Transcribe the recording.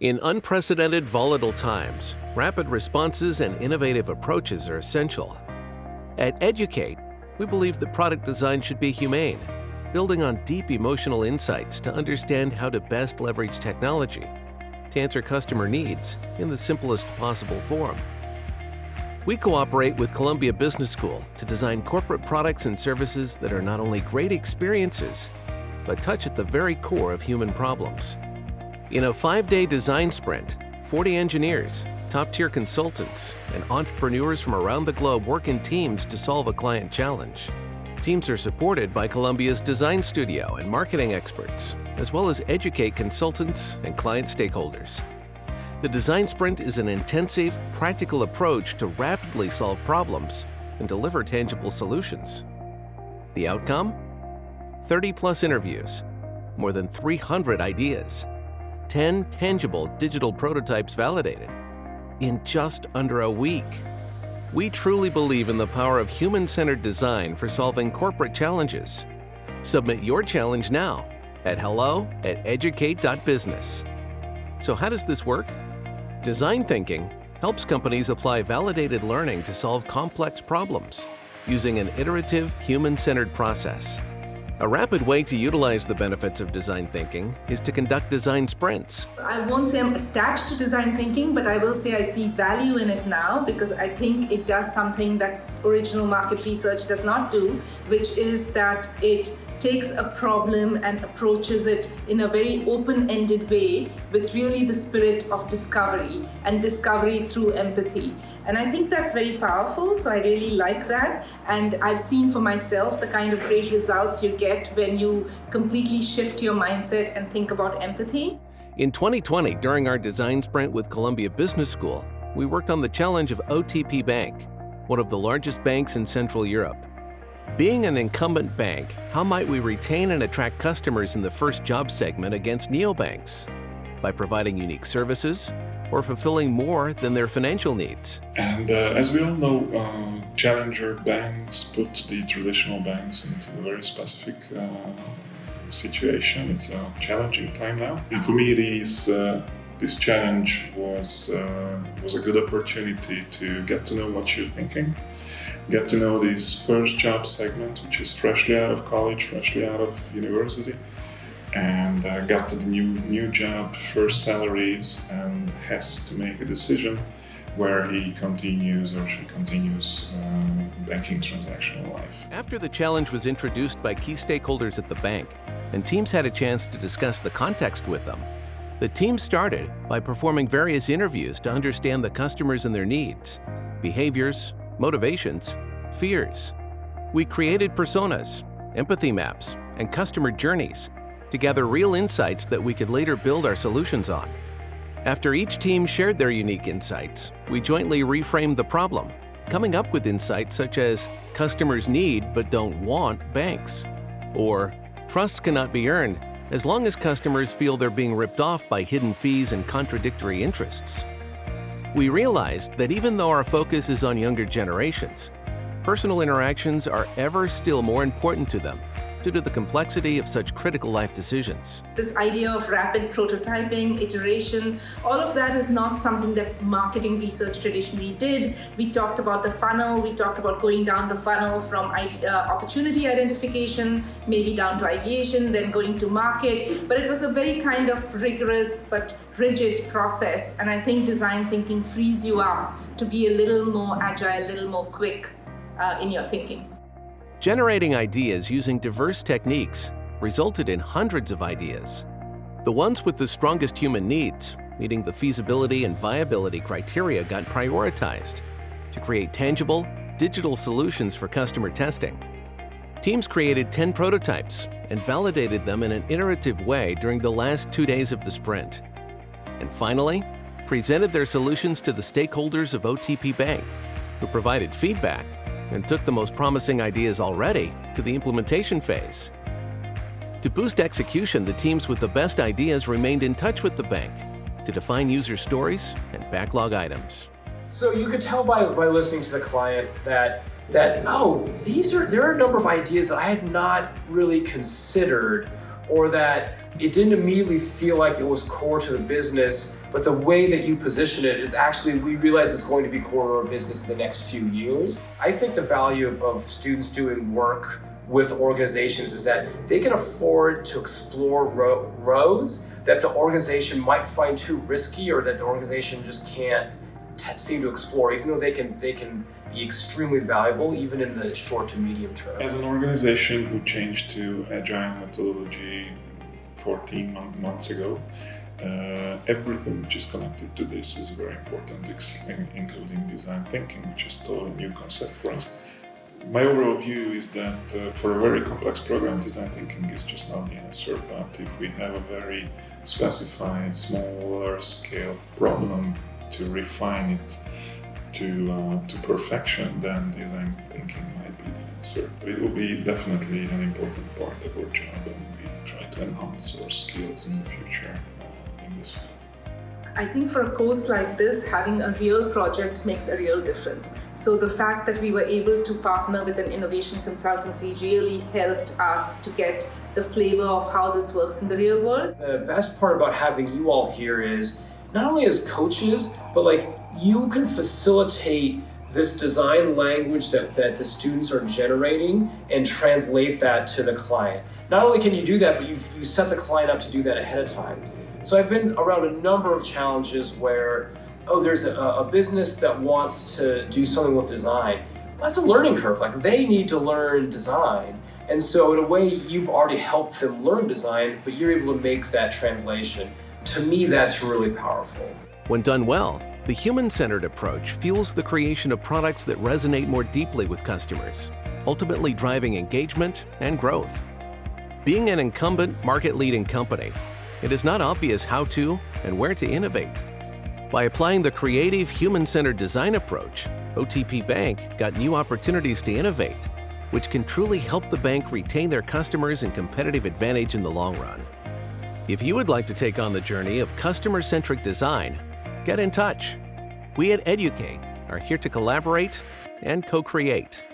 In unprecedented volatile times, rapid responses and innovative approaches are essential. At edUcate, we believe that product design should be humane, building on deep emotional insights to understand how to best leverage technology to answer customer needs in the simplest possible form. We cooperate with Columbia Business School to design corporate products and services that are not only great experiences, but touch at the very core of human problems. In a 5-day design sprint, 40 engineers, top-tier consultants, and entrepreneurs from around the globe work in teams to solve a client challenge. Teams are supported by Columbia's design studio and marketing experts, as well as edUcate consultants and client stakeholders. The design sprint is an intensive, practical approach to rapidly solve problems and deliver tangible solutions. The outcome? 30+ interviews, more than 300 ideas, 10 tangible digital prototypes validated in just under a week. We truly believe in the power of human-centered design for solving corporate challenges. Submit your challenge now at hello@edUcate.Business. So how does this work? Design thinking helps companies apply validated learning to solve complex problems using an iterative, human-centered process. A rapid way to utilize the benefits of design thinking is to conduct design sprints. I won't say I'm attached to design thinking, but I will say I see value in it now because I think it does something that original market research does not do, which is that it takes a problem and approaches it in a very open-ended way with really the spirit of discovery and discovery through empathy. And I think that's very powerful, so I really like that. And I've seen for myself the kind of great results you get when you completely shift your mindset and think about empathy. In 2020, during our design sprint with Columbia Business School, we worked on the challenge of OTP Bank, one of the largest banks in Central Europe. Being an incumbent bank, how might we retain and attract customers in the first job segment against neobanks? By providing unique services or fulfilling more than their financial needs? And as we all know, challenger banks put the traditional banks into a very specific situation. It's a challenging time now. And for me, this challenge was a good opportunity to get to know what you're thinking, get to know this first job segment, which is freshly out of college, freshly out of university, and got to the new job, first salaries, and has to make a decision where he continues or she continues banking transactional life. After the challenge was introduced by key stakeholders at the bank, and teams had a chance to discuss the context with them, the team started by performing various interviews to understand the customers and their needs, behaviors, motivations, fears. We created personas, empathy maps, and customer journeys to gather real insights that we could later build our solutions on. After each team shared their unique insights, we jointly reframed the problem, coming up with insights such as customers need but don't want banks, or trust cannot be earned as long as customers feel they're being ripped off by hidden fees and contradictory interests. We realized that even though our focus is on younger generations, personal interactions are ever still more important to them due to the complexity of such critical life decisions. This idea of rapid prototyping, iteration, all of that is not something that marketing research traditionally did. We talked about the funnel, we talked about going down the funnel from opportunity identification, maybe down to ideation, then going to market. But it was a very kind of rigorous but rigid process. And I think design thinking frees you up to be a little more agile, a little more quick in your thinking. Generating ideas using diverse techniques resulted in hundreds of ideas. The ones with the strongest human needs, meeting the feasibility and viability criteria, got prioritized to create tangible, digital solutions for customer testing. Teams created 10 prototypes and validated them in an iterative way during the last 2 days of the sprint. And finally, presented their solutions to the stakeholders of OTP Bank, who provided feedback and took the most promising ideas already to the implementation phase. To boost execution, the teams with the best ideas remained in touch with the bank to define user stories and backlog items. So you could tell by listening to the client that there are a number of ideas that I had not really considered or that it didn't immediately feel like it was core to the business, but the way that you position it is actually, we realize it's going to be core to our business in the next few years. I think the value of students doing work with organizations is that they can afford to explore roads that the organization might find too risky, or that the organization just can't seem to explore, even though they can be extremely valuable even in the short to medium term. As an organization who changed to agile methodology 14 months ago, everything which is connected to this is very important, including design thinking, which is a totally new concept for us. My overall view is that for a very complex program, design thinking is just not the answer, but if we have a very specified, smaller scale problem to refine it to perfection, then design thinking might be the answer. But it will be definitely an important part of our job, and we try to enhance our skills in the future in this field. I think for a course like this, having a real project makes a real difference. So the fact that we were able to partner with an innovation consultancy really helped us to get the flavor of how this works in the real world. The best part about having you all here is not only as coaches, but like you can facilitate this design language that the students are generating and translate that to the client. Not only can you do that, but you set the client up to do that ahead of time. So I've been around a number of challenges where, there's a business that wants to do something with design. That's a learning curve. Like, they need to learn design. And so in a way, you've already helped them learn design, but you're able to make that translation. To me, that's really powerful. When done well, the human-centered approach fuels the creation of products that resonate more deeply with customers, ultimately driving engagement and growth. Being an incumbent, market-leading company, it is not obvious how to and where to innovate. By applying the creative, human-centered design approach, OTP Bank got new opportunities to innovate, which can truly help the bank retain their customers and competitive advantage in the long run. If you would like to take on the journey of customer-centric design, get in touch. We at edUcate are here to collaborate and co-create.